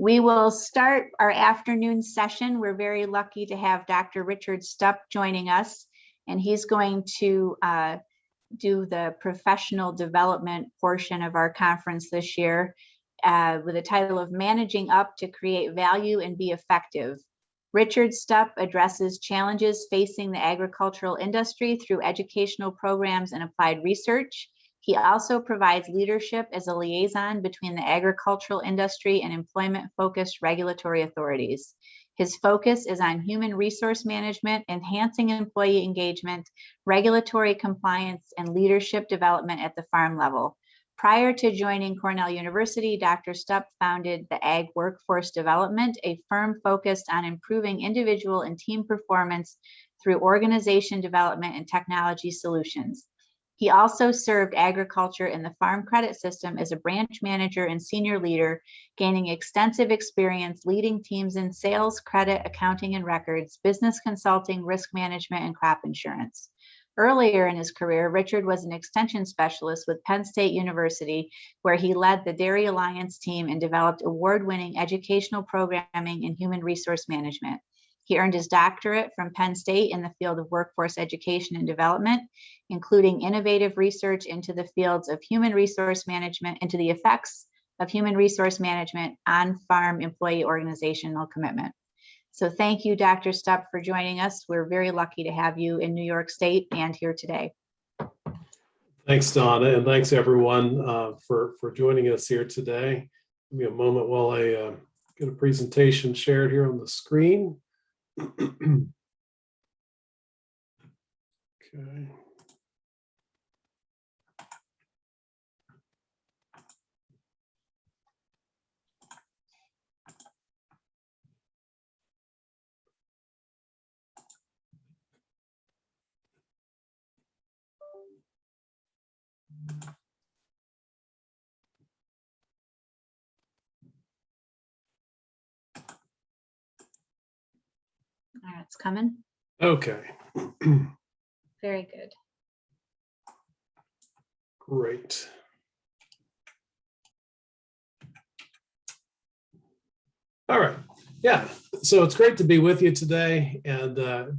We will start our afternoon session. We're very lucky to have Dr. Richard Stup joining us, and he's going to do the professional development portion of our conference this year with the title of Managing Up to Create Value and Be Effective. Richard Stup addresses challenges facing the agricultural industry through educational programs and applied research. He also provides leadership as a liaison between the agricultural industry and employment-focused regulatory authorities. His focus is on human resource management, enhancing employee engagement, regulatory compliance, and leadership development at the farm level. Prior to joining Cornell University, Dr. Stup founded the Ag Workforce Development, a firm focused on improving individual and team performance through organization development and technology solutions. He also served agriculture in the farm credit system as a branch manager and senior leader, gaining extensive experience leading teams in sales, credit, accounting and records, business consulting, risk management, and crop insurance. Earlier in his career, Richard was an extension specialist with Penn State University, where he led the Dairy Alliance team and developed award-winning educational programming in human resource management. He earned his doctorate from Penn State in the field of workforce education and development, including innovative research into the fields of human resource management, into the effects of human resource management on farm employee organizational commitment. So thank you, Dr. Stup, for joining us. We're very lucky to have you in New York State and here today. Thanks, Donna, and thanks everyone for joining us here today. Give me a moment while I get a presentation shared here on the screen. Okay. All right, it's coming. Okay. Very good. Great. All right. Yeah. So it's great to be with you today, and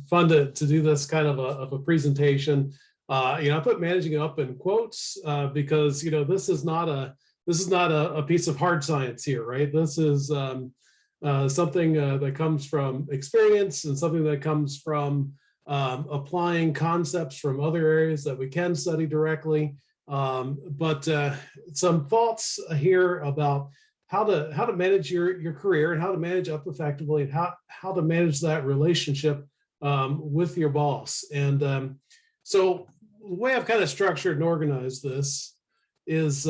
fun to do this kind of a presentation. I put managing up in quotes because this is not a piece of hard science here, right? This is something that comes from experience and something that comes from applying concepts from other areas that we can study directly. But some thoughts here about how to manage your career and how to manage up effectively, and how to manage that relationship with your boss. And so the way I've kind of structured and organized this is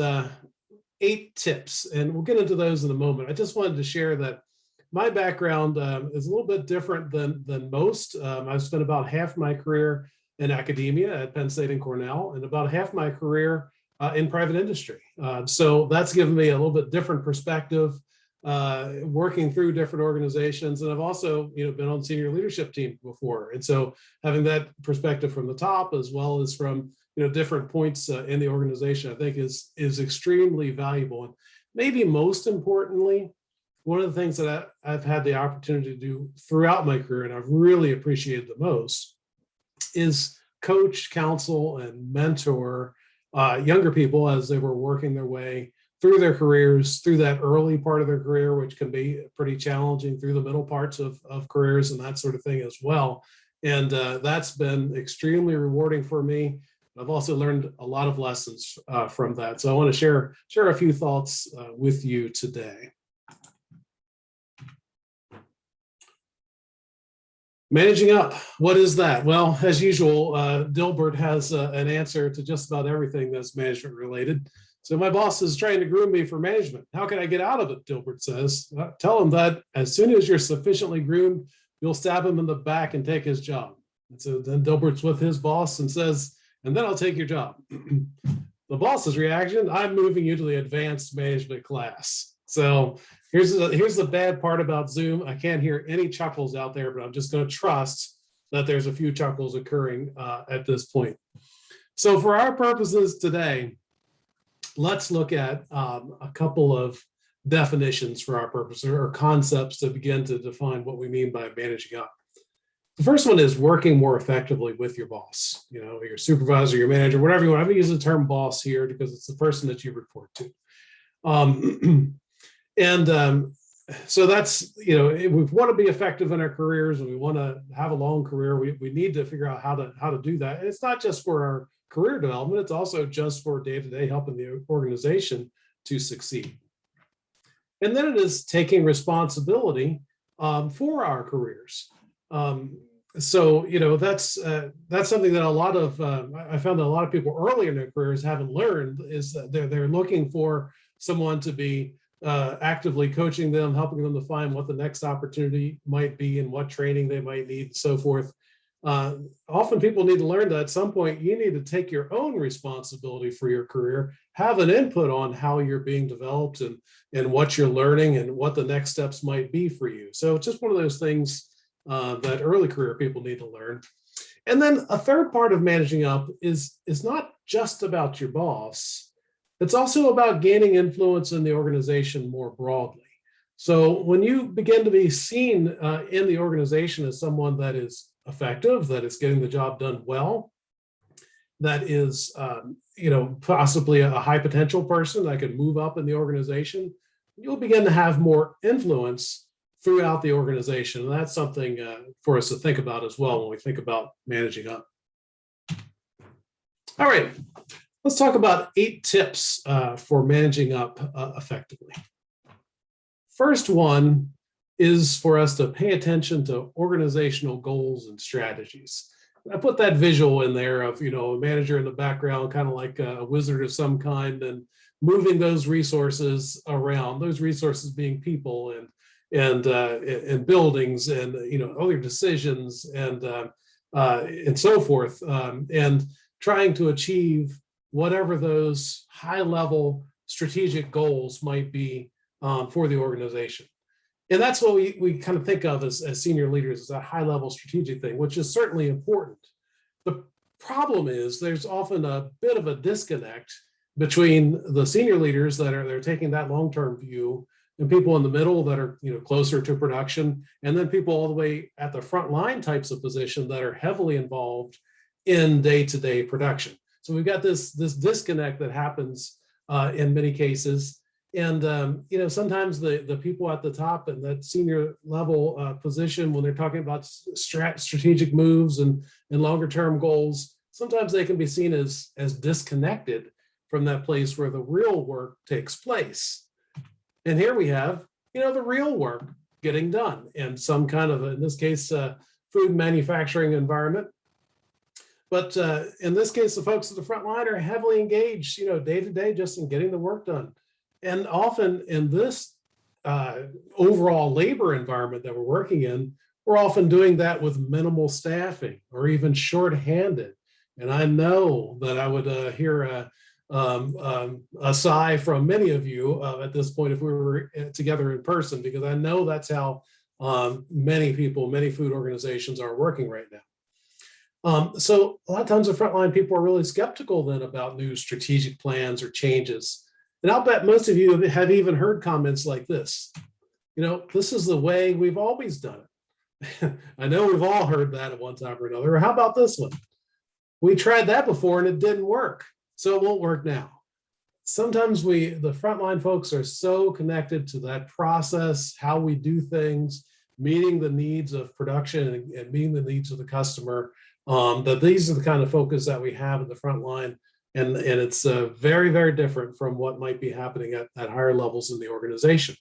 8 tips, and we'll get into those in a moment. I just wanted to share that my background is a little bit different than most. I've spent about half my career in academia at Penn State and Cornell, and about half my career in private industry. So that's given me a little bit different perspective, working through different organizations. And I've also been on senior leadership team before. And so having that perspective from the top, as well as from different points in the organization, I think is extremely valuable. And maybe most importantly, one of the things that I've had the opportunity to do throughout my career, and I've really appreciated the most, is coach, counsel, and mentor younger people as they were working their way through their careers, through that early part of their career, which can be pretty challenging, through the middle parts of careers and that sort of thing as well. And that's been extremely rewarding for me. I've also learned a lot of lessons from that. So I want to share a few thoughts with you today. Managing up, what is that? Well, as usual, Dilbert has an answer to just about everything that's management related. So my boss is trying to groom me for management. How can I get out of it? Dilbert says. Tell him that as soon as you're sufficiently groomed, you'll stab him in the back and take his job. And so then Dilbert's with his boss and says, and then I'll take your job. The boss's reaction, I'm moving you to the advanced management class. So here's the bad part about Zoom. I can't hear any chuckles out there, but I'm just going to trust that there's a few chuckles occurring at this point. So for our purposes today, let's look at a couple of definitions for our purpose, or concepts to begin to define what we mean by managing up. The first one is working more effectively with your boss, your supervisor, your manager, whatever you want. I'm going to use the term boss here because it's the person that you report to. So that's, if we want to be effective in our careers and we want to have a long career, we need to figure out how to do that. And it's not just for our career development, it's also just for day-to-day helping the organization to succeed. And then it is taking responsibility for our careers. So that's something that I found that a lot of people early in their careers haven't learned, is that they're looking for someone to be actively coaching them, helping them to find what the next opportunity might be and what training they might need and so forth. Often people need to learn that at some point you need to take your own responsibility for your career, have an input on how you're being developed and what you're learning and what the next steps might be for you. So it's just one of those things that early career people need to learn. And then a third part of managing up is not just about your boss. It's also about gaining influence in the organization more broadly. So when you begin to be seen in the organization as someone that is effective, that is getting the job done well, that is, possibly a high potential person that could move up in the organization, you'll begin to have more influence throughout the organization. And that's something for us to think about as well when we think about managing up. All right, let's talk about 8 tips for managing up effectively. First one is for us to pay attention to organizational goals and strategies. I put that visual in there of, a manager in the background, kind of like a wizard of some kind, and moving those resources around, those resources being people and buildings and, other decisions and so forth, and trying to achieve whatever those high-level strategic goals might be for the organization. And that's what we kind of think of as senior leaders, as that high-level strategic thing, which is certainly important. The problem is there's often a bit of a disconnect between the senior leaders that are taking that long-term view and people in the middle that are closer to production, and then people all the way at the front line types of position that are heavily involved in day-to-day production. So we've got this disconnect that happens in many cases. And, sometimes the people at the top and that senior level position, when they're talking about strategic moves and longer term goals, sometimes they can be seen as disconnected from that place where the real work takes place. And here we have, the real work getting done in some kind of, in this case, food manufacturing environment. But in this case, the folks at the front line are heavily engaged, day to day, just in getting the work done. And often in this overall labor environment that we're working in, we're often doing that with minimal staffing or even shorthanded. And I know that I would hear a sigh from many of you at this point if we were together in person, because I know that's how many people, many food organizations are working right now. So a lot of times the frontline people are really skeptical then about new strategic plans or changes. And I'll bet most of you have even heard comments like this. This is the way we've always done it. I know we've all heard that at one time or another. Or how about this one? We tried that before and it didn't work, so it won't work now. Sometimes the frontline folks are so connected to that process, how we do things, meeting the needs of production and meeting the needs of the customer, that these are the kind of focus that we have at the front line. And it's very, very different from what might be happening at higher levels in the organization.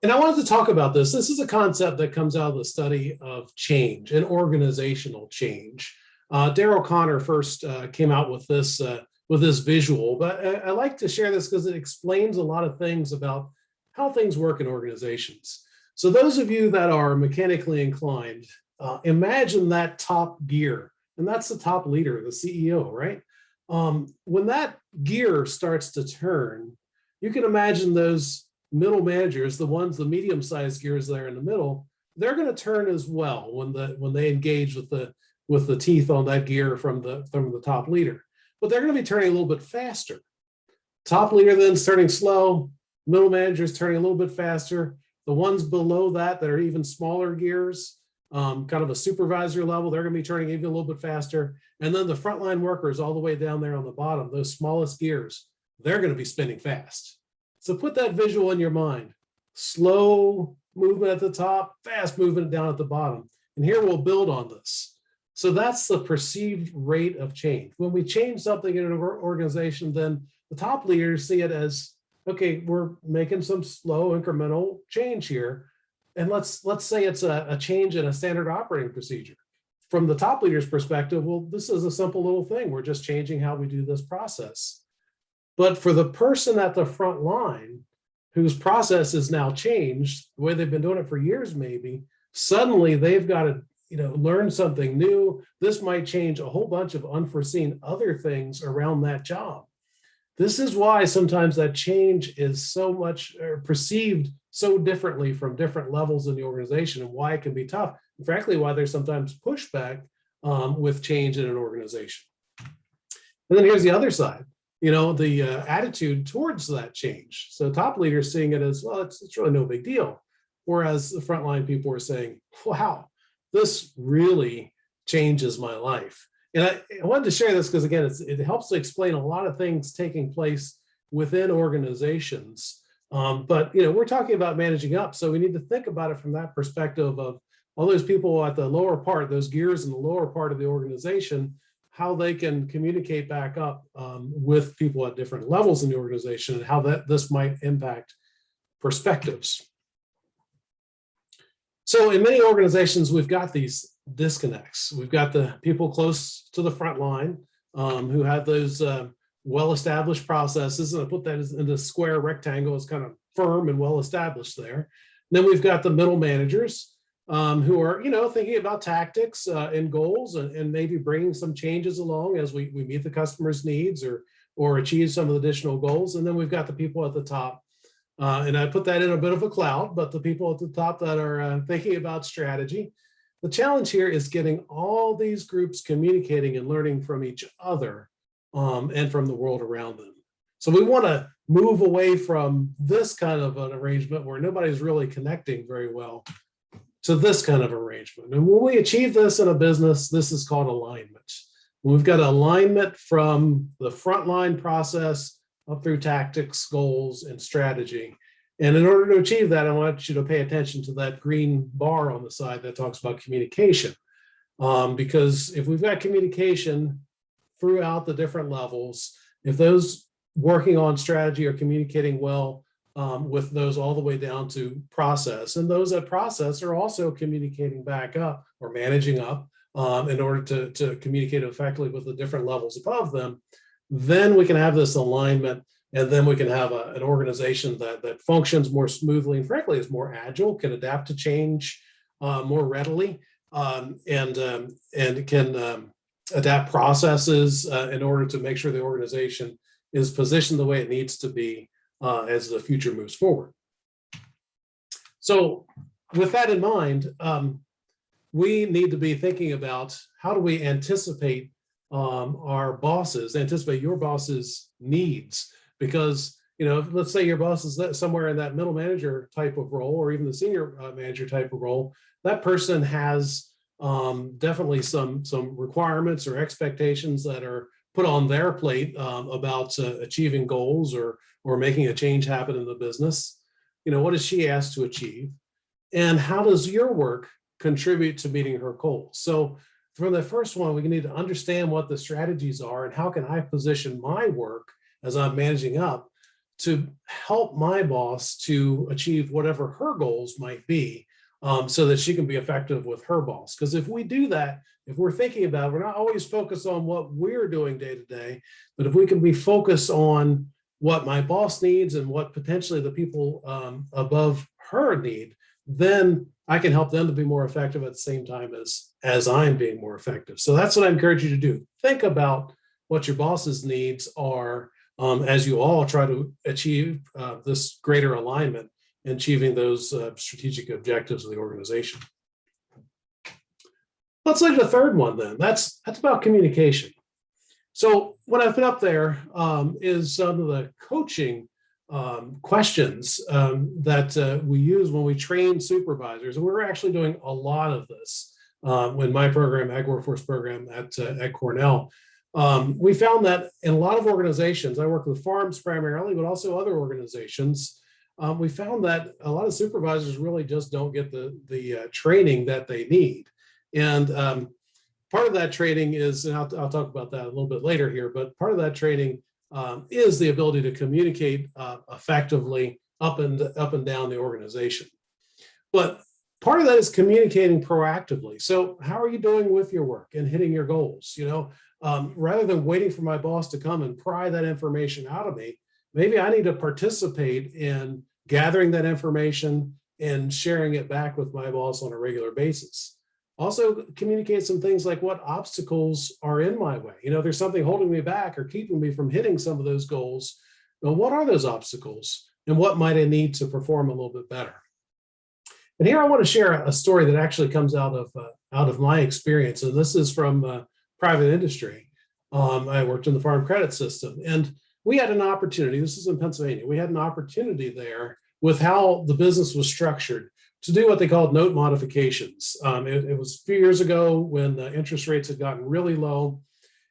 And I wanted to talk about this. This is a concept that comes out of the study of change and organizational change. Daryl Connor first came out with this visual, but I like to share this because it explains a lot of things about how things work in organizations. So those of you that are mechanically inclined, imagine that top gear. And that's the top leader, the CEO, right? When that gear starts to turn, you can imagine those middle managers, the medium-sized gears there in the middle, they're going to turn as well when they engage with the teeth on that gear from the top leader. But they're going to be turning a little bit faster. Top leader then turning slow, middle managers turning a little bit faster. The ones below that are even smaller gears, kind of a supervisory level, they're going to be turning even a little bit faster. And then the frontline workers all the way down there on the bottom, those smallest gears, they're going to be spinning fast. So put that visual in your mind. Slow movement at the top, fast movement down at the bottom. And here we'll build on this. So that's the perceived rate of change. When we change something in an organization, then the top leaders see it as, okay, we're making some slow incremental change here. And let's say it's a change in a standard operating procedure. From the top leader's perspective, well, this is a simple little thing. We're just changing how we do this process. But for the person at the front line, whose process is now changed, the way they've been doing it for years maybe, suddenly they've got to learn something new. This might change a whole bunch of unforeseen other things around that job. This is why sometimes that change is so much perceived so differently from different levels in the organization, and why it can be tough. And frankly, why there's sometimes pushback with change in an organization. And then here's the other side, the attitude towards that change. So top leaders seeing it as, well, it's really no big deal. Whereas the frontline people are saying, wow, this really changes my life. And I wanted to share this because, again, it helps to explain a lot of things taking place within organizations. But we're talking about managing up, so we need to think about it from that perspective of all those people at the lower part, those gears in the lower part of the organization, how they can communicate back up with people at different levels in the organization, and how this might impact perspectives. So in many organizations, we've got these disconnects. We've got the people close to the front line who have those well-established processes, and I put that in the square rectangle. It's kind of firm and well-established there. And then we've got the middle managers who are, thinking about tactics and goals, and maybe bringing some changes along as we meet the customer's needs or achieve some of the additional goals. And then we've got the people at the top. And I put that in a bit of a cloud, but the people at the top that are thinking about strategy. The challenge here is getting all these groups communicating and learning from each other and from the world around them. So we want to move away from this kind of an arrangement where nobody's really connecting very well to this kind of arrangement. And when we achieve this in a business, this is called alignment. We've got alignment from the frontline process up through tactics, goals, and strategy. And in order to achieve that, I want you to pay attention to that green bar on the side that talks about communication. Because if we've got communication throughout the different levels, if those working on strategy are communicating well with those all the way down to process, and those at process are also communicating back up or managing up in order to communicate effectively with the different levels above them, then we can have this alignment, and then we can have an organization that functions more smoothly and frankly is more agile, can adapt to change more readily, and can adapt processes in order to make sure the organization is positioned the way it needs to be as the future moves forward. So with that in mind, we need to be thinking about how do we anticipate anticipate your boss's needs, because let's say your boss is somewhere in that middle manager type of role, or even the senior manager type of role. That person has definitely some requirements or expectations that are put on their plate about achieving goals or making a change happen in the business. What is she asked to achieve, and how does your work contribute to meeting her goals? So for the first one, we need to understand what the strategies are and how can I position my work as I'm managing up to help my boss to achieve whatever her goals might be, so that she can be effective with her boss. Because if we do that, if we're thinking about it, we're not always focused on what we're doing day to day, but if we can be focused on what my boss needs and what potentially the people above her need, then I can help them to be more effective at the same time as I'm being more effective. So that's what I encourage you to do. Think about what your boss's needs are as you all try to achieve this greater alignment and achieving those strategic objectives of the organization. Let's look at the third one then. That's about communication. So what I've put up there is some of the coaching questions that we use when we train supervisors. And we're actually doing a lot of this in my program, Ag Workforce program at Cornell. We found that in a lot of organizations, I work with farms primarily, but also other organizations, we found that a lot of supervisors really just don't get the training that they need. And part of that training is, and I'll talk about that a little bit later here, but part of that training is the ability to communicate effectively up and down the organization. But part of that is communicating proactively. So how are you doing with your work and hitting your goals? Rather than waiting for my boss to come and pry that information out of me, maybe I need to participate in gathering that information and sharing it back with my boss on a regular basis. Also communicate some things like what obstacles are in my way. There's something holding me back or keeping me from hitting some of those goals. Now, what are those obstacles and what might I need to perform a little bit better? And here I want to share a story that actually comes out of my experience. And this is from private industry. I worked in the farm credit system, and we had an opportunity. This is in Pennsylvania. We had an opportunity there with how the business was structured to do what they called note modifications. It was a few years ago when the interest rates had gotten really low,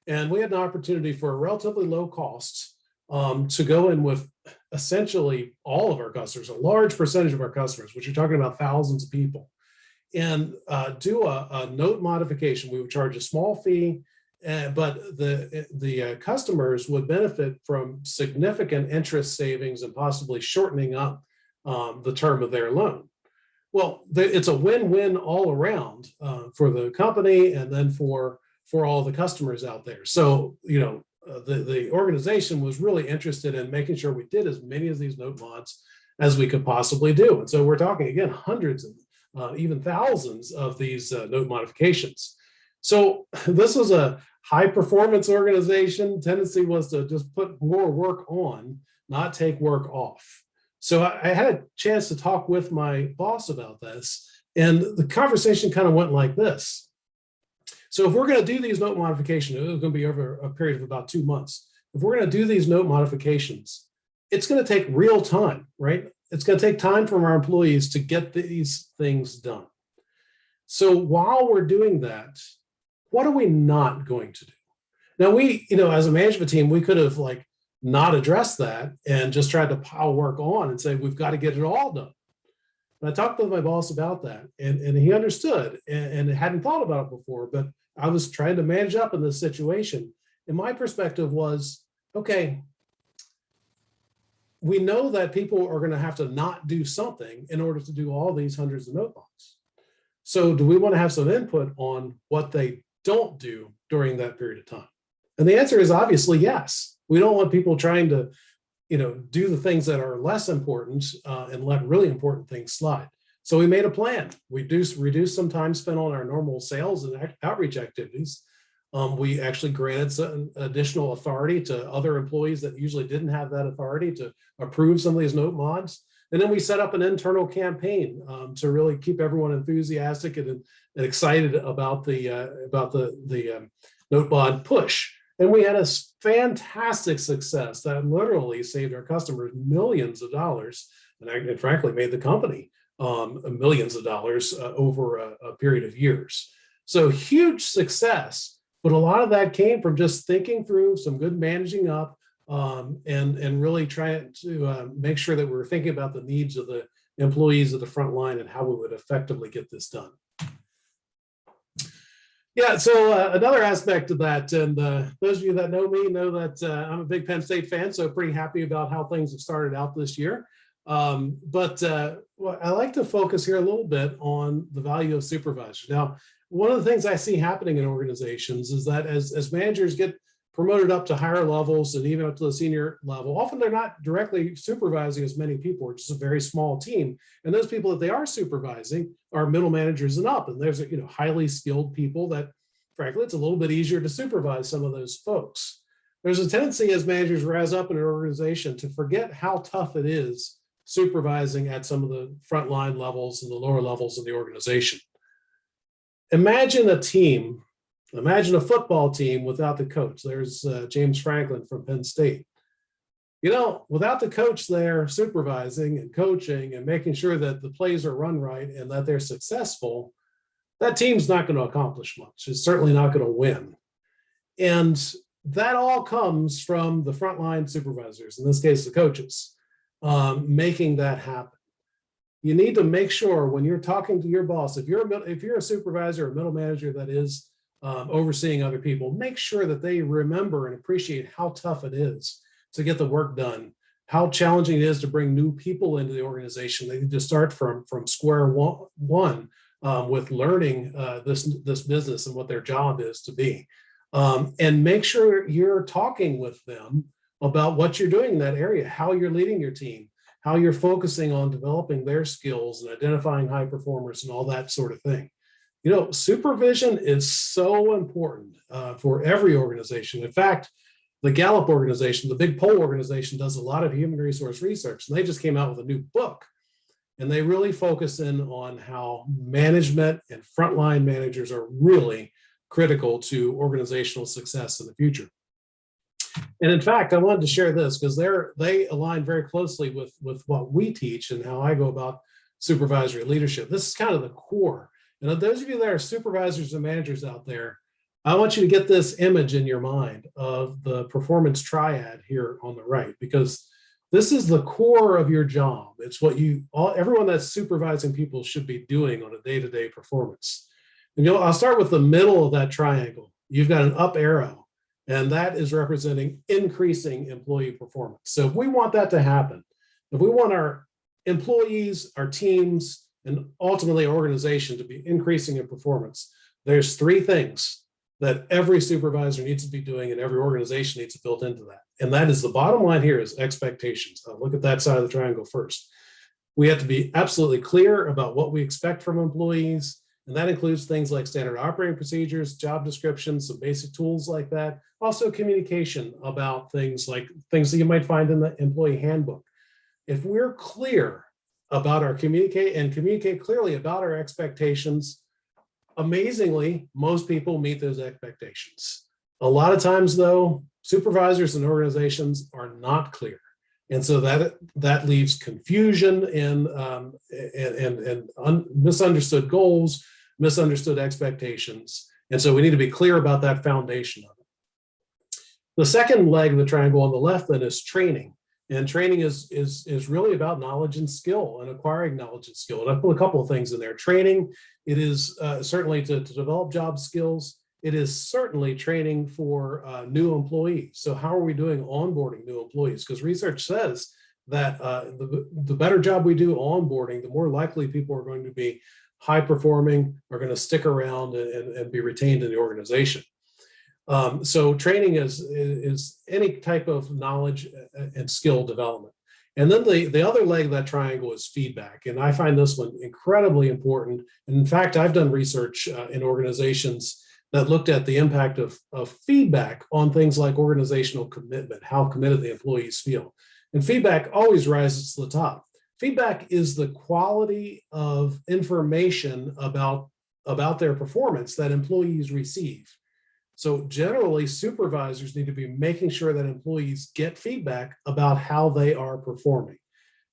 and we had an opportunity for a relatively low cost to go in with essentially all of our customers, a large percentage of our customers, which you're talking about thousands of people, and do a note modification. We would charge a small fee, but the customers would benefit from significant interest savings and possibly shortening up the term of their loan. Well, it's a win-win all around for the company and then for all the customers out there. So, the organization was really interested in making sure we did as many of these note mods as we could possibly do. And so we're talking, again, hundreds and even thousands of these note modifications. So this was a high performance organization. Tendency was to just put more work on, not take work off. So I had a chance to talk with my boss about this, and the conversation kind of went like this. So if we're going to do these note modifications, it's going to be over a period of about 2 months. If we're going to do these note modifications, it's going to take real time, right? It's going to take time from our employees to get these things done. So while we're doing that, what are we not going to do? Now we, as a management team, we could have not addressed that and just tried to pile work on and say, we've got to get it all done. And I talked with my boss about that, and he understood and hadn't thought about it before, but I was trying to manage up in this situation. And my perspective was, okay, we know that people are going to have to not do something in order to do all these hundreds of note mods. So do we want to have some input on what they don't do during that period of time? And the answer is obviously yes. We don't want people trying to, do the things that are less important and let really important things slide. So we made a plan. We reduced some time spent on our normal sales and outreach activities. We actually granted some additional authority to other employees that usually didn't have that authority to approve some of these note mods. And then we set up an internal campaign to really keep everyone enthusiastic and excited about the note mod push. And we had a fantastic success that literally saved our customers millions of dollars, and frankly made the company millions of dollars over a period of years. So huge success, but a lot of that came from just thinking through some good managing up and really trying to make sure that we were thinking about the needs of the employees at the front line and how we would effectively get this done. Yeah, so another aspect of that, and those of you that know me know that I'm a big Penn State fan, so pretty happy about how things have started out this year. But I like to focus here a little bit on the value of supervisors. Now, one of the things I see happening in organizations is that as managers get promoted up to higher levels and even up to the senior level, often they're not directly supervising as many people, it's just a very small team. And those people that they are supervising are middle managers and up. And there's highly skilled people that, frankly, it's a little bit easier to supervise some of those folks. There's a tendency as managers rise up in an organization to forget how tough it is supervising at some of the frontline levels and the lower levels of the organization. Imagine a team Imagine a football team without the coach. There's James Franklin from Penn State. Without the coach there supervising and coaching and making sure that the plays are run right and that they're successful, that team's not going to accomplish much. It's certainly not going to win. And that all comes from the frontline supervisors, in this case, the coaches, making that happen. You need to make sure when you're talking to your boss, if you're a supervisor or middle manager that is overseeing other people, make sure that they remember and appreciate how tough it is to get the work done, how challenging it is to bring new people into the organization. They need to start from square one with learning this business and what their job is to be. And make sure you're talking with them about what you're doing in that area, how you're leading your team, how you're focusing on developing their skills and identifying high performers and all that sort of thing. Supervision is so important for every organization. In fact, the Gallup organization, the big poll organization, does a lot of human resource research, and they just came out with a new book. And they really focus in on how management and frontline managers are really critical to organizational success in the future. And in fact, I wanted to share this because they align very closely with what we teach and how I go about supervisory leadership. This is kind of the core. And those of you that are supervisors and managers out there, I want you to get this image in your mind of the performance triad here on the right, because this is the core of your job. It's what everyone that's supervising people should be doing on a day-to-day performance. And I'll start with the middle of that triangle. You've got an up arrow, and that is representing increasing employee performance. So if we want that to happen, if we want our employees, our teams, and ultimately our organization to be increasing in performance, there's three things that every supervisor needs to be doing and every organization needs to build into that. And that is the bottom line here is expectations. I'll look at that side of the triangle first. We have to be absolutely clear about what we expect from employees. And that includes things like standard operating procedures, job descriptions, some basic tools like that. Also communication about things that you might find in the employee handbook. If we're clear about communicate clearly about our expectations, amazingly, most people meet those expectations. A lot of times, though, supervisors and organizations are not clear, and so that leaves confusion and misunderstood goals, misunderstood expectations, and so we need to be clear about that foundation of it. The second leg of the triangle on the left then is training, and training is really about knowledge and skill and acquiring knowledge and skill. And I put a couple of things in there. Training. It is certainly to develop job skills. It is certainly training for new employees. So how are we doing onboarding new employees? Because research says that the better job we do onboarding, the more likely people are going to be high performing, are going to stick around and be retained in the organization. So training is any type of knowledge and skill development. And then the other leg of that triangle is feedback. And I find this one incredibly important. And in fact, I've done research in organizations that looked at the impact of feedback on things like organizational commitment, how committed the employees feel. And feedback always rises to the top. Feedback is the quality of information about their performance that employees receive. So generally, supervisors need to be making sure that employees get feedback about how they are performing.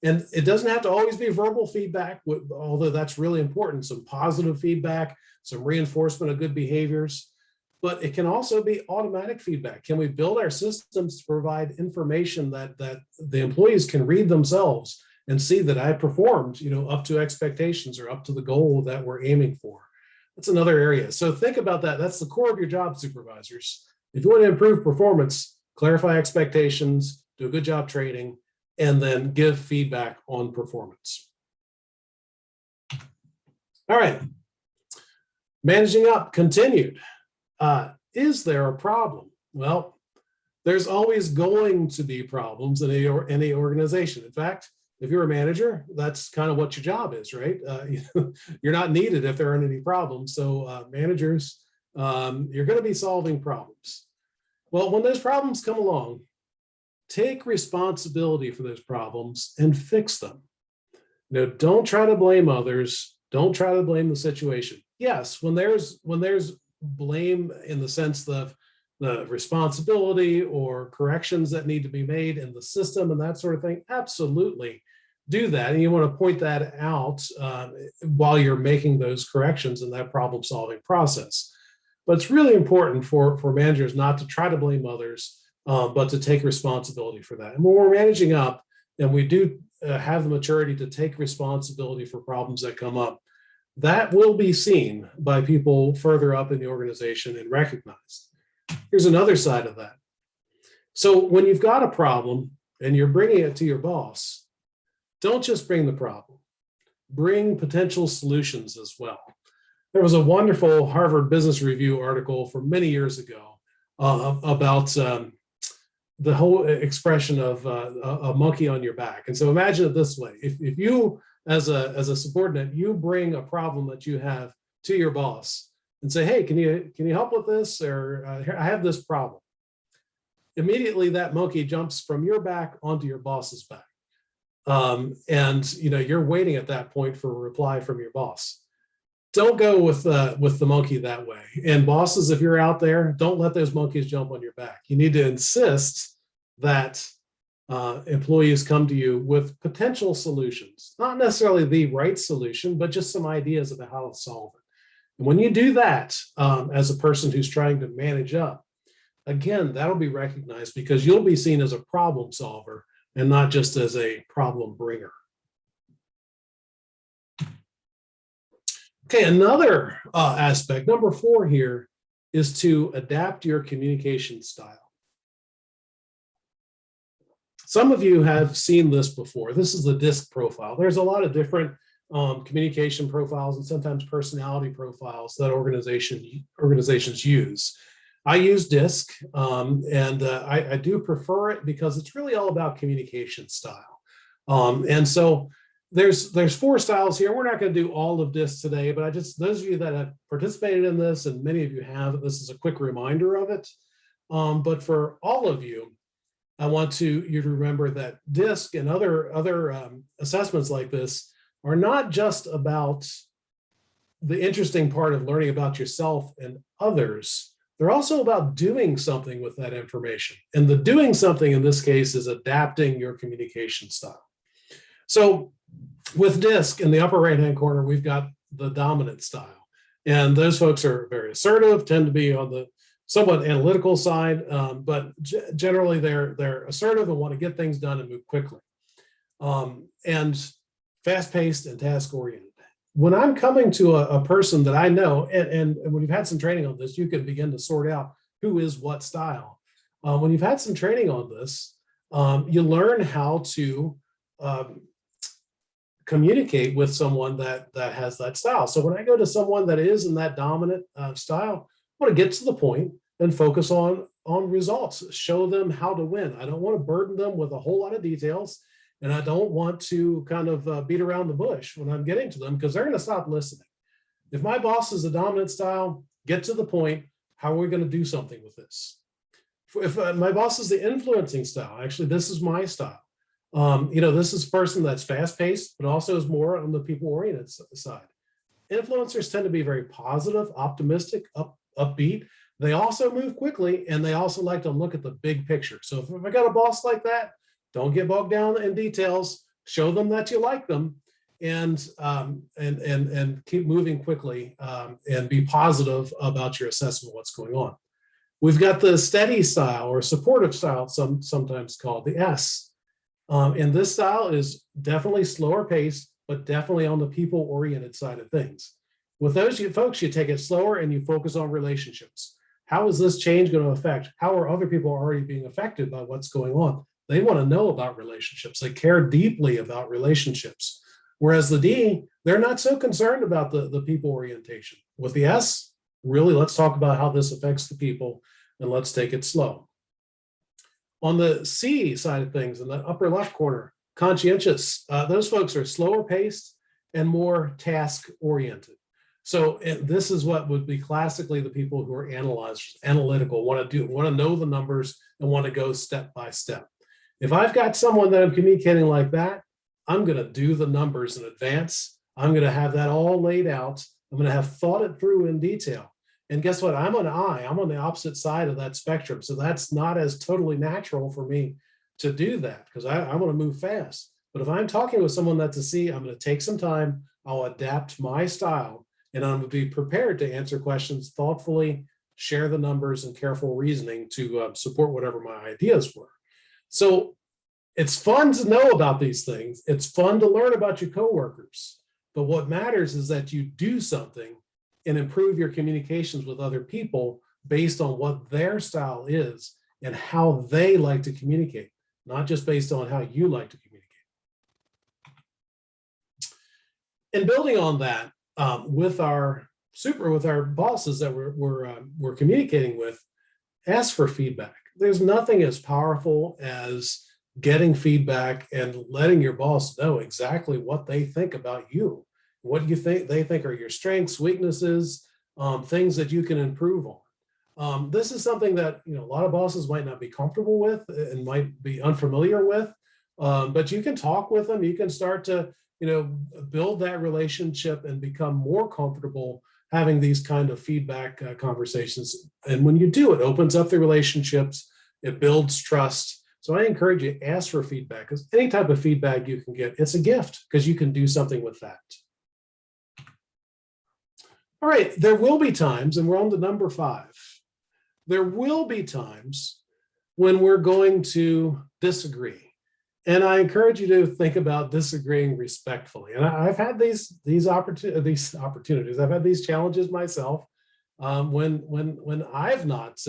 And it doesn't have to always be verbal feedback, although that's really important, some positive feedback, some reinforcement of good behaviors, but it can also be automatic feedback. Can we build our systems to provide information that the employees can read themselves and see that I performed, up to expectations or up to the goal that we're aiming for? That's another area. So think about that. That's the core of your job, supervisors. If you want to improve performance, clarify expectations, do a good job training, and then give feedback on performance. All right. Managing up, continued. Is there a problem? Well, there's always going to be problems in any organization. In fact, if you're a manager, that's kind of what your job is, right? You're not needed if there aren't any problems. So managers, you're going to be solving problems. Well, when those problems come along, take responsibility for those problems and fix them. Don't try to blame others. Don't try to blame the situation. Yes, when there's blame in the sense of the responsibility or corrections that need to be made in the system and that sort of thing, absolutely do that. And you want to point that out while you're making those corrections in that problem solving process. But it's really important for managers not to try to blame others, but to take responsibility for that. And when we're managing up and we do have the maturity to take responsibility for problems that come up, that will be seen by people further up in the organization and recognized. Here's another side of that. So when you've got a problem and you're bringing it to your boss, don't just bring the problem, bring potential solutions as well. There was a wonderful Harvard Business Review article from many years ago about the whole expression of a monkey on your back. And so imagine it this way. If you, as a subordinate, you bring a problem that you have to your boss and say, hey, can you help with this? Or I have this problem. Immediately that monkey jumps from your back onto your boss's back. And you're waiting at that point for a reply from your boss. Don't go with the monkey that way. And bosses, if you're out there, don't let those monkeys jump on your back. You need to insist that employees come to you with potential solutions, not necessarily the right solution, but just some ideas about how to solve it. And when you do that, as a person who's trying to manage up, again, that'll be recognized because you'll be seen as a problem solver and not just as a problem bringer. Okay, another aspect, number 4 here, is to adapt your communication style. Some of you have seen this before. This is the DISC profile. There's a lot of different communication profiles and sometimes personality profiles that organizations use. I use DISC, and I do prefer it because it's really all about communication style. And so there's 4 styles here. We're not going to do all of DISC today, but those of you that have participated in this, and many of you have, this is a quick reminder of it. But for all of you, I want you to remember that DISC and other assessments like this are not just about the interesting part of learning about yourself and others. They're also about doing something with that information. And the doing something in this case is adapting your communication style. So with DISC in the upper right-hand corner, we've got the dominant style. And those folks are very assertive, tend to be on the somewhat analytical side, but generally they're assertive and want to get things done and move quickly. And fast-paced and task-oriented. When I'm coming to a person that I know, and when you've had some training on this, you can begin to sort out who is what style. When you've had some training on this, you learn how to communicate with someone that has that style. So when I go to someone that is in that dominant style, I want to get to the point and focus on results, show them how to win. I don't want to burden them with a whole lot of details. And I don't want to kind of beat around the bush when I'm getting to them because they're going to stop listening. If my boss is a dominant style, get to the point. How are we going to do something with this? If my boss is the influencing style, actually, this is my style. This is a person that's fast-paced, but also is more on the people-oriented side. Influencers tend to be very positive, optimistic, upbeat. They also move quickly, and they also like to look at the big picture. So if I got a boss like that, don't get bogged down in details. Show them that you like them, and keep moving quickly, and be positive about your assessment of what's going on. We've got the steady style or supportive style, sometimes called the S. And this style is definitely slower paced, but definitely on the people-oriented side of things. With those folks, you take it slower and you focus on relationships. How is this change going to affect? How are other people already being affected by what's going on? They want to know about relationships. They care deeply about relationships. Whereas the D, they're not so concerned about the people orientation. With the S, really, let's talk about how this affects the people, and let's take it slow. On the C side of things, in the upper left corner, conscientious, those folks are slower paced and more task oriented. So this is what would be classically the people who are analytical, want to know the numbers and want to go step by step. If I've got someone that I'm communicating like that, I'm going to do the numbers in advance. I'm going to have that all laid out. I'm going to have thought it through in detail. And guess what? I'm on the opposite side of that spectrum. So that's not as totally natural for me to do that because I want to move fast. But if I'm talking with someone that's a C, I'm going to take some time. I'll adapt my style and I'm going to be prepared to answer questions thoughtfully, share the numbers and careful reasoning to support whatever my ideas were. So it's fun to know about these things. It's fun to learn about your coworkers. But what matters is that you do something and improve your communications with other people based on what their style is and how they like to communicate, not just based on how you like to communicate. And building on that, with our bosses that we're communicating with, ask for feedback. There's nothing as powerful as getting feedback and letting your boss know exactly what they think about you. What do you think they think are your strengths, weaknesses, things that you can improve on? This is something that a lot of bosses might not be comfortable with and might be unfamiliar with, but you can talk with them. You can start to build that relationship and become more comfortable having these kind of feedback conversations. And when you do, it opens up the relationships. It builds trust. So I encourage you, ask for feedback, because any type of feedback you can get, it's a gift because you can do something with that. All right, there will be times, and we're on to number 5. There will be times when we're going to disagree. And I encourage you to think about disagreeing respectfully. And I've had these opportunities. I've had these challenges myself when I've not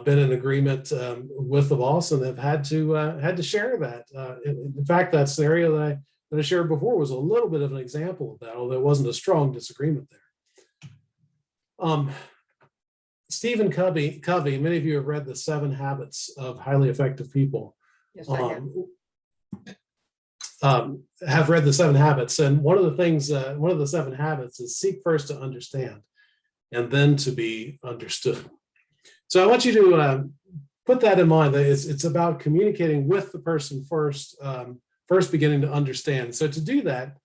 been in agreement with the boss and have had to share that. In fact, that scenario that I shared before was a little bit of an example of that, although it wasn't a strong disagreement there. Stephen Covey, many of you have read The 7 Habits of Highly Effective People. Yes, I have read The 7 Habits, and one of the 7 habits is seek first to understand and then to be understood. So I want you to put that in mind, that it's about communicating with the person first beginning to understand. So to do that,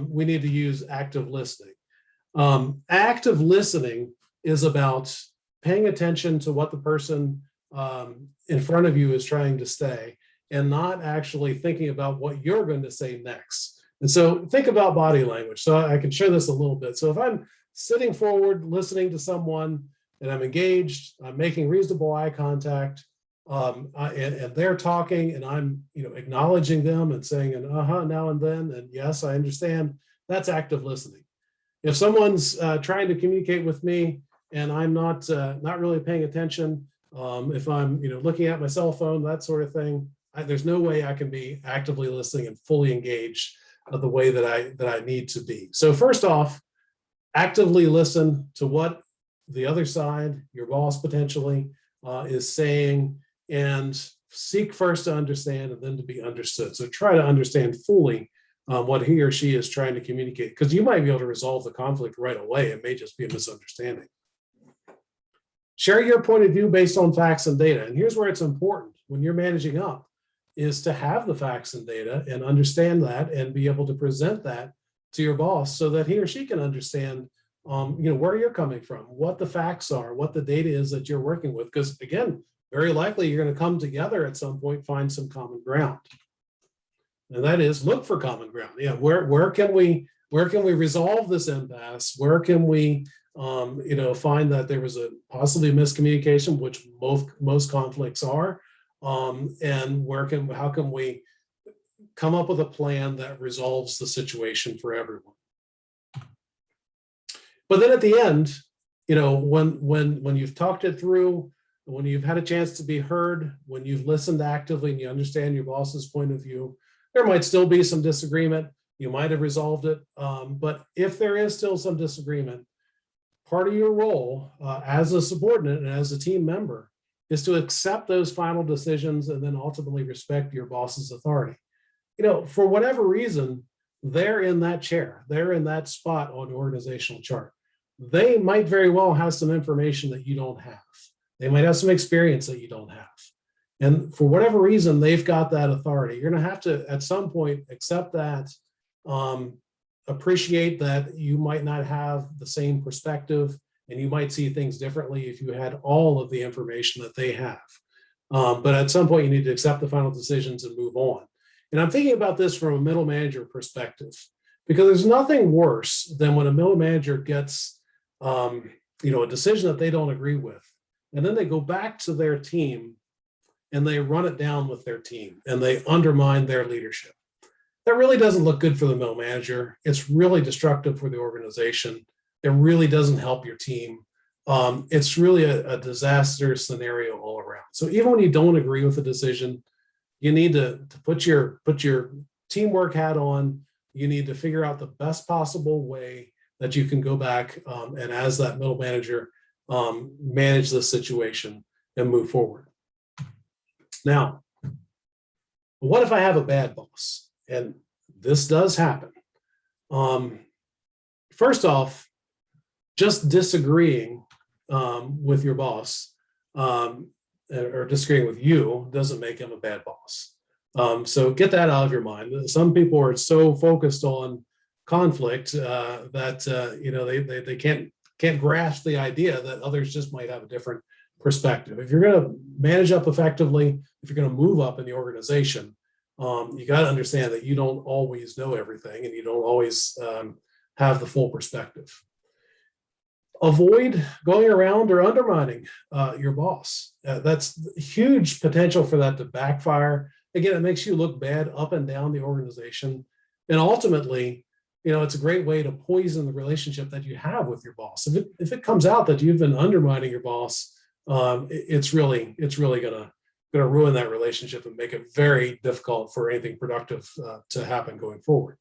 we need to use active listening. Active listening is about paying attention to what the person in front of you is trying to say and not actually thinking about what you're going to say next. And so think about body language. So I can share this a little bit. So if I'm sitting forward, listening to someone and I'm engaged, I'm making reasonable eye contact, and they're talking and I'm acknowledging them and saying an uh-huh now and then, and yes, I understand, that's active listening. If someone's trying to communicate with me and I'm not really paying attention, if I'm looking at my cell phone, that sort of thing, there's no way I can be actively listening and fully engaged the way that I need to be. So first off, actively listen to what the other side, your boss potentially, is saying, and seek first to understand and then to be understood. So try to understand fully what he or she is trying to communicate, because you might be able to resolve the conflict right away. It may just be a misunderstanding. Share your point of view based on facts and data. And here's where it's important when you're managing up, is to have the facts and data and understand that and be able to present that to your boss so that he or she can understand where you're coming from, what the facts are, what the data is that you're working with. Because again, very likely you're going to come together at some point, find some common ground. And that is, look for common ground. Yeah, where can we resolve this impasse? Where can we find that there was a possibly miscommunication, which most conflicts are, and how can we come up with a plan that resolves the situation for everyone? But then at the end, when you've talked it through, when you've had a chance to be heard, when you've listened actively and you understand your boss's point of view, there might still be some disagreement. You might have resolved it. But if there is still some disagreement, part of your role as a subordinate and as a team member is to accept those final decisions and then ultimately respect your boss's authority. For whatever reason, they're in that chair, they're in that spot on the organizational chart. They might very well have some information that you don't have. They might have some experience that you don't have. And for whatever reason, they've got that authority. You're going to have to, at some point, accept that, appreciate that you might not have the same perspective and you might see things differently if you had all of the information that they have. But at some point, you need to accept the final decisions and move on. And I'm thinking about this from a middle manager perspective, because there's nothing worse than when a middle manager gets a decision that they don't agree with, and then they go back to their team and they run it down with their team and they undermine their leadership. That really doesn't look good for the middle manager. It's really destructive for the organization. It really doesn't help your team. It's really a disaster scenario all around. So even when you don't agree with the decision, you need to put your teamwork hat on. You need to figure out the best possible way that you can go back and, as that middle manager, manage the situation and move forward. Now, what if I have a bad boss? And this does happen. First off, just disagreeing with your boss or disagreeing with you doesn't make him a bad boss. So get that out of your mind. Some people are so focused on conflict that they can't grasp the idea that others just might have a different perspective. If you're going to manage up effectively, if you're going to move up in the organization, you got to understand that you don't always know everything and you don't always have the full perspective. Avoid going around or undermining your boss. That's huge potential for that to backfire. Again, it makes you look bad up and down the organization. And ultimately, it's a great way to poison the relationship that you have with your boss. If it comes out that you've been undermining your boss, it's really going to ruin that relationship and make it very difficult for anything productive to happen going forward.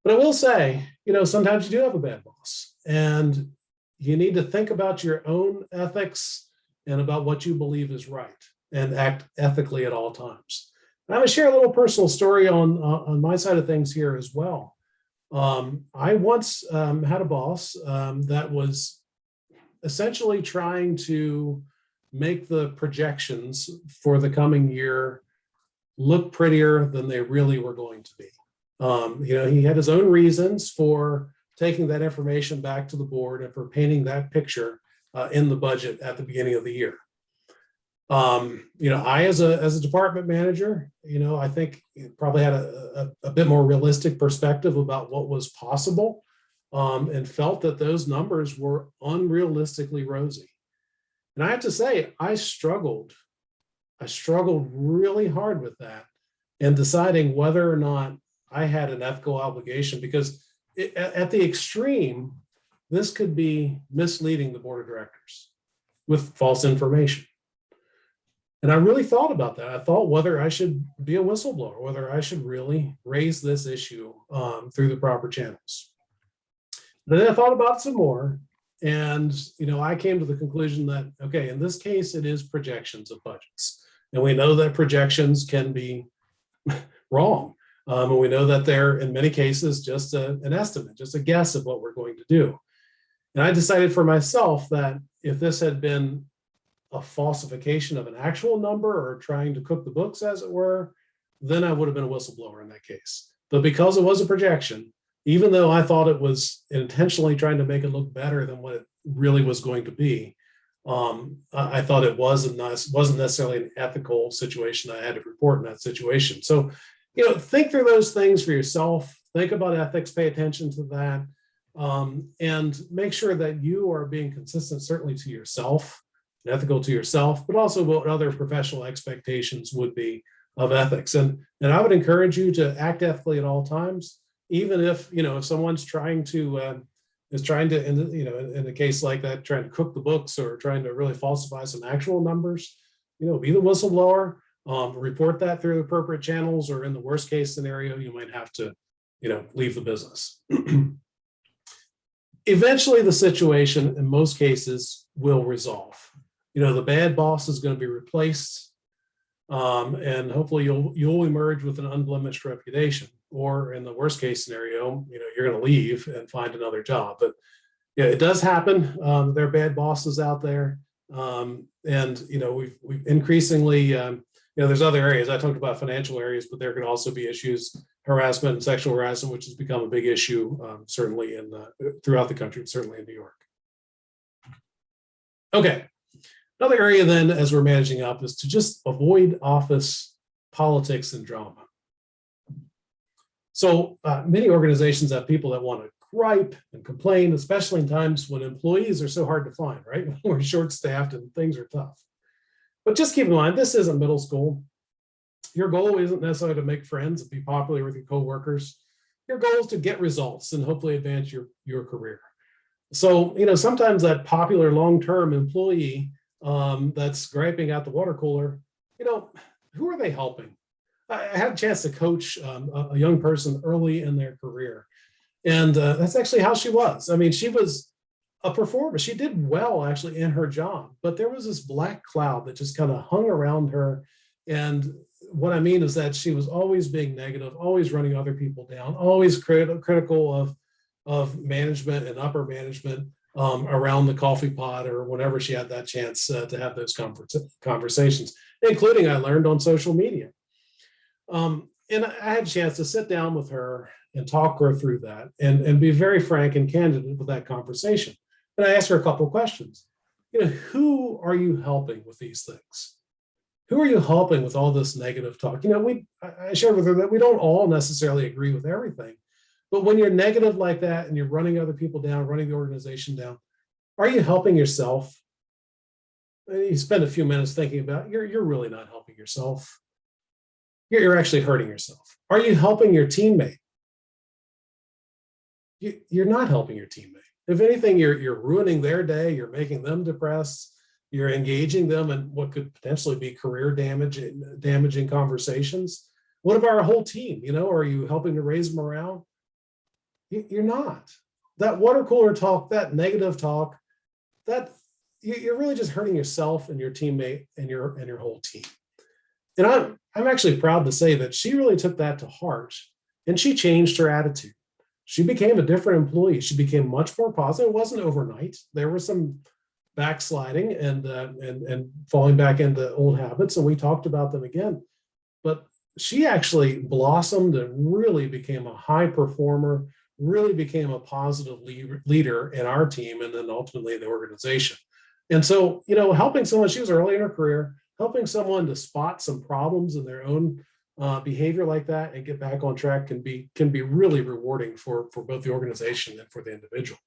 But I will say, sometimes you do have a bad boss, and you need to think about your own ethics and about what you believe is right and act ethically at all times. I'm going to share a little personal story on my side of things here as well. I once had a boss that was essentially trying to make the projections for the coming year look prettier than they really were going to be. He had his own reasons for taking that information back to the board and for painting that picture in the budget at the beginning of the year. I, as a department manager, I think probably had a bit more realistic perspective about what was possible, and felt that those numbers were unrealistically rosy. And I have to say, I struggled really hard with that and deciding whether or not I had an ethical obligation, because at the extreme, this could be misleading the board of directors with false information. And I really thought about that. I thought whether I should be a whistleblower, whether I should really raise this issue through the proper channels. But then I thought about it some more, and I came to the conclusion that, okay, in this case, it is projections of budgets. And we know that projections can be wrong. And we know that they're, in many cases, just an estimate, just a guess of what we're going to do. And I decided for myself that if this had been a falsification of an actual number or trying to cook the books, as it were, then I would have been a whistleblower in that case. But because it was a projection, even though I thought it was intentionally trying to make it look better than what it really was going to be, I thought it wasn't necessarily an ethical situation. I had to report in that situation. So, think through those things for yourself. Think about ethics, pay attention to that, and make sure that you are being consistent, certainly to yourself, ethical to yourself, but also what other professional expectations would be of ethics. And I would encourage you to act ethically at all times, even if, if someone's trying to, in a case like that, trying to cook the books or trying to really falsify some actual numbers, be the whistleblower, report that through the appropriate channels, or in the worst case scenario, you might have to, leave the business. Eventually, the situation, in most cases, will resolve. The bad boss is going to be replaced, and hopefully you'll emerge with an unblemished reputation. Or in the worst case scenario, you're going to leave and find another job. But yeah, it does happen. There are bad bosses out there, and we've increasingly there's other areas. I talked about financial areas, but there can also be issues, harassment and sexual harassment, which has become a big issue, certainly throughout the country, certainly in New York. Okay. Another area then, as we're managing up, is to just avoid office politics and drama. So many organizations have people that want to gripe and complain, especially in times when employees are so hard to find, right? We're short-staffed and things are tough. But just keep in mind, this isn't middle school. Your goal isn't necessarily to make friends and be popular with your coworkers. Your goal is to get results and hopefully advance your career. So, sometimes that popular long-term employee that's griping at the water cooler, who are they helping? I had a chance to coach a young person early in their career. And that's actually how she was. I mean, she was a performer. She did well actually in her job, but there was this black cloud that just kind of hung around her. And what I mean is that she was always being negative, always running other people down, always critical of management and upper management around the coffee pot or whenever she had that chance to have those conversations, including I learned on social media. And I had a chance to sit down with her and talk her through that and be very frank and candid with that conversation. And I asked her a couple of questions. Who are you helping with these things? Who are you helping with all this negative talk? I shared with her that we don't all necessarily agree with everything, but when you're negative like that and you're running other people down, running the organization down, are you helping yourself? And you spend a few minutes thinking about, you're really not helping yourself. You're actually hurting yourself. Are you helping your teammate? You're not helping your teammate. If anything, you're ruining their day. You're making them depressed. You're engaging them in what could potentially be career damaging conversations. What about our whole team? Are you helping to raise morale? You're not. That water cooler talk, that negative talk, that you're really just hurting yourself and your teammate and your whole team. And I'm actually proud to say that she really took that to heart and she changed her attitude. She became a different employee. She became much more positive. It wasn't overnight. There was some backsliding and falling back into old habits, and we talked about them again. But she actually blossomed and really became a high performer, really became a positive leader in our team and then ultimately the organization. And so, helping someone, she was early in her career, helping someone to spot some problems in their own behavior like that and get back on track can be really rewarding for both the organization and for the individual.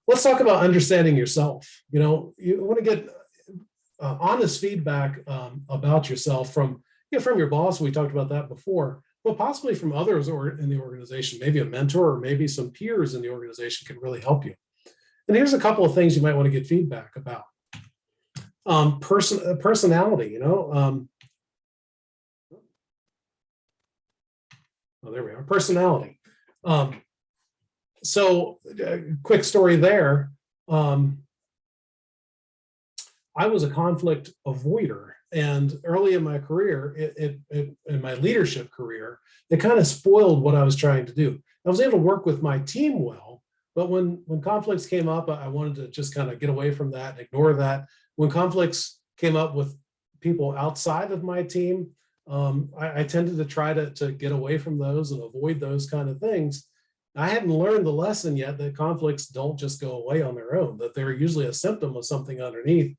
Let's talk about understanding yourself. You want to get honest feedback about yourself from your boss. We talked about that before, but possibly from others or in the organization, maybe a mentor or maybe some peers in the organization can really help you. And here's a couple of things you might want to get feedback about. Personality, oh, there we are. Personality. So quick story there. I was a conflict avoider, and early in my career, in my leadership career, it kind of spoiled what I was trying to do. I was able to work with my team well, but when conflicts came up, I wanted to just kind of get away from that, ignore that. When conflicts came up with people outside of my team, I tended to try to get away from those and avoid those kind of things. I hadn't learned the lesson yet that conflicts don't just go away on their own, that they're usually a symptom of something underneath,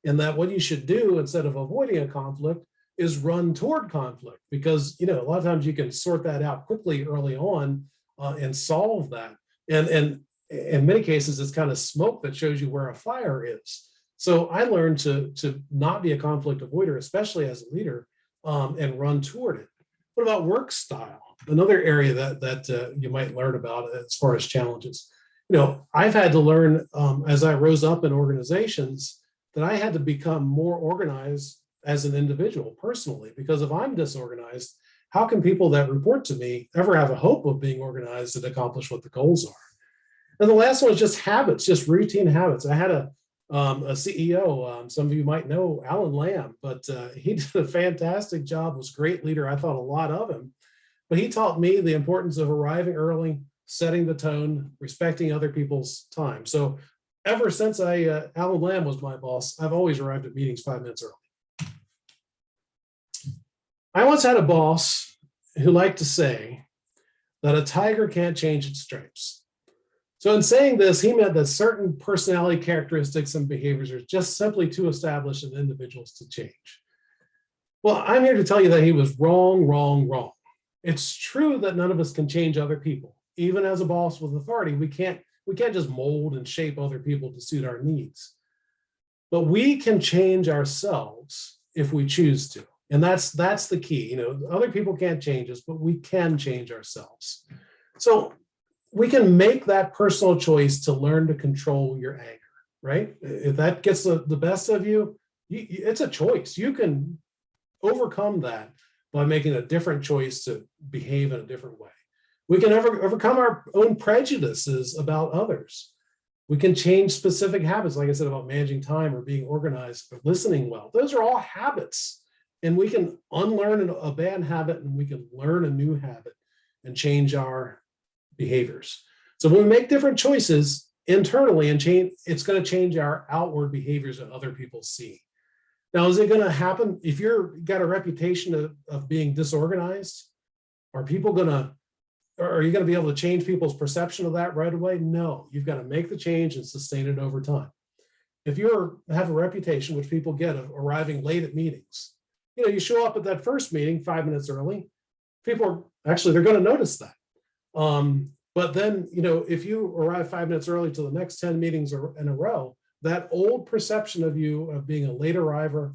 and that what you should do instead of avoiding a conflict is run toward conflict, because a lot of times you can sort that out quickly early on and solve that. And in many cases, it's kind of smoke that shows you where a fire is. So I learned to not be a conflict avoider, especially as a leader, and run toward it. What about work style? Another area that you might learn about as far as challenges. I've had to learn as I rose up in organizations that I had to become more organized as an individual personally, because if I'm disorganized, how can people that report to me ever have a hope of being organized and accomplish what the goals are? And the last one is just habits, just routine habits. I had a CEO, some of you might know Alan Lamb, but he did a fantastic job, was a great leader. I thought a lot of him, but he taught me the importance of arriving early, setting the tone, respecting other people's time. So ever since Alan Lamb was my boss, I've always arrived at meetings 5 minutes early. I once had a boss who liked to say that a tiger can't change its stripes. So in saying this, he meant that certain personality characteristics and behaviors are just simply too established in individuals to change. Well, I'm here to tell you that he was wrong, wrong, wrong. It's true that none of us can change other people. Even as a boss with authority, we can't just mold and shape other people to suit our needs. But we can change ourselves if we choose to. And that's the key. Other people can't change us, but we can change ourselves. So we can make that personal choice to learn to control your anger, right? If that gets the best of you, it's a choice. You can overcome that by making a different choice to behave in a different way. We can overcome our own prejudices about others. We can change specific habits, like I said, about managing time or being organized or listening well. Those are all habits. And we can unlearn a bad habit and we can learn a new habit and change our behaviors. So when we make different choices internally and change, it's going to change our outward behaviors that other people see. Now, is it going to happen if you've got a reputation of being disorganized? Are you going to be able to change people's perception of that right away? No, you've got to make the change and sustain it over time. If you have a reputation, which people get, of arriving late at meetings, you show up at that first meeting 5 minutes early, people they're going to notice that. But then, if you arrive 5 minutes early to the next 10 meetings in a row, that old perception of you of being a late arriver,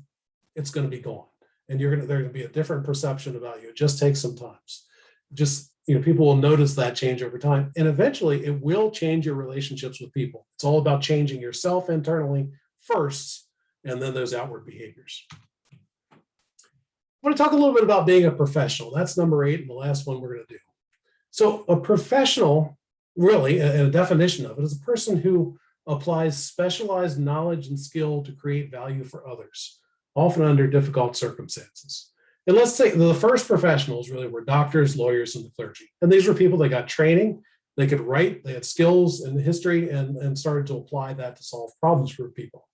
it's going to be gone. And there's going to be a different perception about you. It just takes some time. People will notice that change over time. And eventually it will change your relationships with people. It's all about changing yourself internally first, and then those outward behaviors. I want to talk a little bit about being a professional. That's number 8 and the last one we're going to do. So a professional, really, a definition of it, is a person who applies specialized knowledge and skill to create value for others, often under difficult circumstances. And let's take the first professionals really were doctors, lawyers, and the clergy. And these were people that got training, they could write, they had skills in history, and started to apply that to solve problems for people.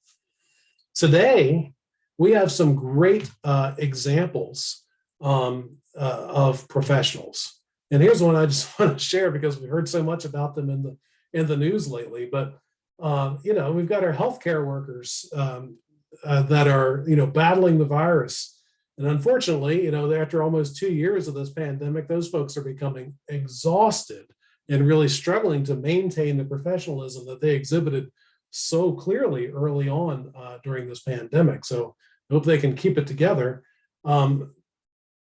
Today, we have some great examples of professionals. And here's one I just want to share because we heard so much about them in the news lately. But we've got our healthcare workers that are battling the virus. And unfortunately, after almost 2 years of this pandemic, those folks are becoming exhausted and really struggling to maintain the professionalism that they exhibited so clearly early on during this pandemic. So I hope they can keep it together.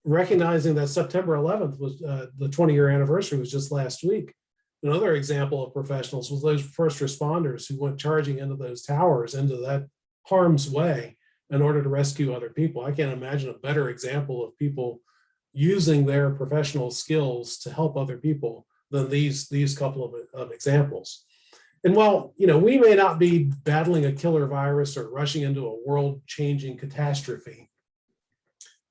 Recognizing that September 11th was the 20-year anniversary was just last week. Another example of professionals was those first responders who went charging into those towers, into that harm's way, in order to rescue other people. I can't imagine a better example of people using their professional skills to help other people than these couple of examples. And while we may not be battling a killer virus or rushing into a world-changing catastrophe,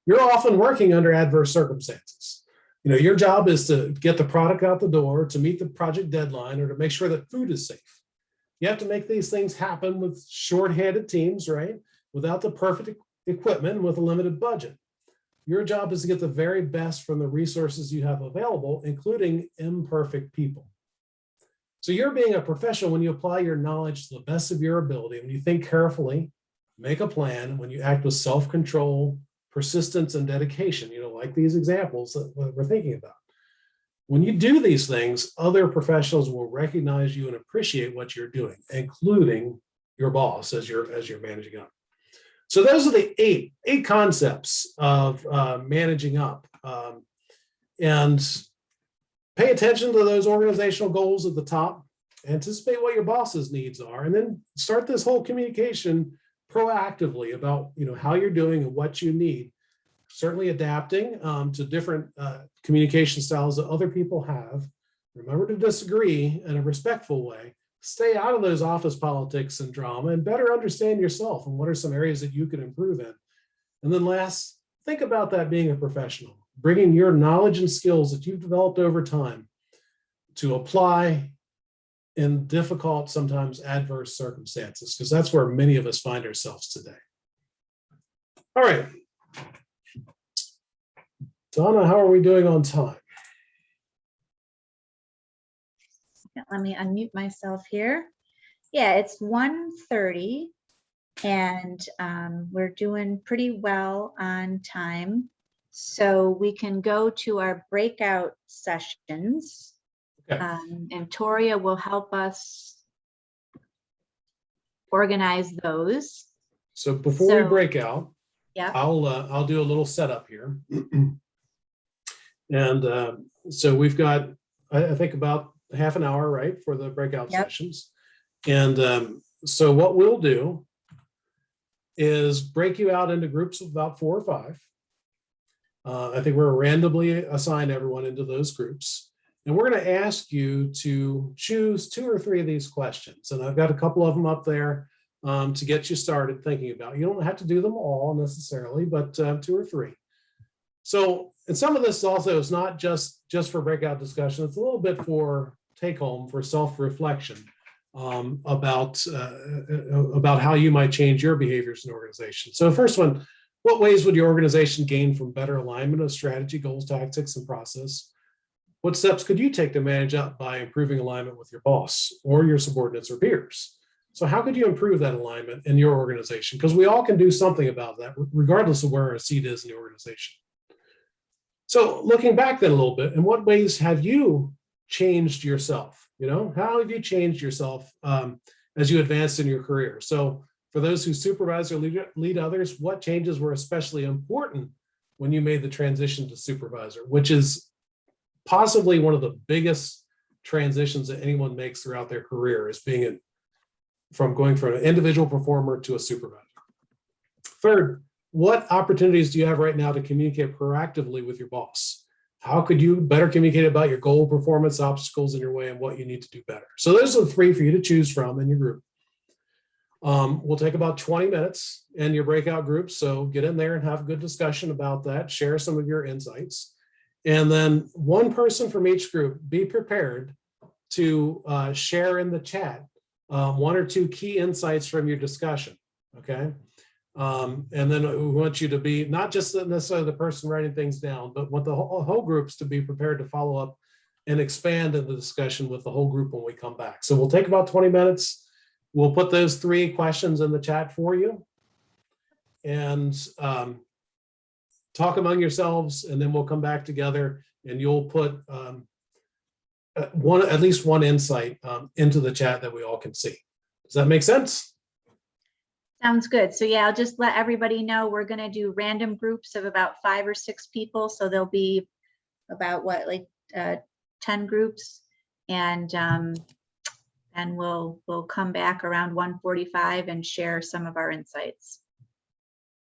you're often working under adverse circumstances. Your job is to get the product out the door, to meet the project deadline, or to make sure that food is safe. You have to make these things happen with short-handed teams, right? Without the perfect equipment, with a limited budget. Your job is to get the very best from the resources you have available, including imperfect people. So you're being a professional when you apply your knowledge to the best of your ability, when you think carefully, make a plan, when you act with self-control, persistence, and dedication, like these examples that we're thinking about. When you do these things, other professionals will recognize you and appreciate what you're doing, including your boss as you're managing up. So those are the eight concepts of managing up. And pay attention to those organizational goals at the top, anticipate what your boss's needs are, and then start this whole communication proactively about how you're doing and what you need. Certainly adapting to different communication styles that other people have. Remember to disagree in a respectful way. Stay out of those office politics and drama, and better understand yourself and what are some areas that you can improve in. And then last, think about that being a professional, bringing your knowledge and skills that you've developed over time to apply in difficult, sometimes adverse circumstances, because that's where many of us find ourselves today. All right. Donna, how are we doing on time? Let me unmute myself here. Yeah, it's 1:30 and we're doing pretty well on time. So we can go to our breakout sessions. Okay. And Toria will help us organize those. So before we break out, Yeah. I'll do a little setup here. And so we've got, I think, about half an hour, right, for the breakout sessions. And so what we'll do is break you out into groups of about 4 or 5. I think we're randomly assign everyone into those groups. And we're going to ask you to choose 2 or 3 of these questions. And I've got a couple of them up there to get you started thinking about. You don't have to do them all necessarily, but 2 or 3. So, and some of this also is not just for breakout discussion. It's a little bit for take home, for self-reflection about how you might change your behaviors in organization. So the first one, what ways would your organization gain from better alignment of strategy, goals, tactics, and process? What steps could you take to manage up by improving alignment with your boss or your subordinates or peers? So how could you improve that alignment in your organization? Because we all can do something about that, regardless of where our seat is in the organization. So looking back then a little bit, in what ways have you changed yourself? You know, how have you changed yourself as you advanced in your career? So for those who supervise or lead others, what changes were especially important when you made the transition to supervisor, which is possibly one of the biggest transitions that anyone makes throughout their career, is being from going from an individual performer to a supervisor. Third, what opportunities do you have right now to communicate proactively with your boss? How could you better communicate about your goal, performance, obstacles in your way, and what you need to do better? So those are the 3 for you to choose from in your group. We'll take about 20 minutes in your breakout groups. So get in there and have a good discussion about that. Share some of your insights. And then one person from each group, be prepared to share in the chat 1 or 2 key insights from your discussion, okay? And then we want you to be not just necessarily the person writing things down, but want the whole groups to be prepared to follow up and expand in the discussion with the whole group when we come back. So we'll take about 20 minutes. We'll put those 3 questions in the chat for you and talk among yourselves, and then we'll come back together and you'll put at least one insight into the chat that we all can see. Does that make sense? Sounds good. So yeah, I'll just let everybody know we're going to do random groups of about 5 or 6 people. So there'll be about 10 groups, and we'll come back around 1:45 and share some of our insights.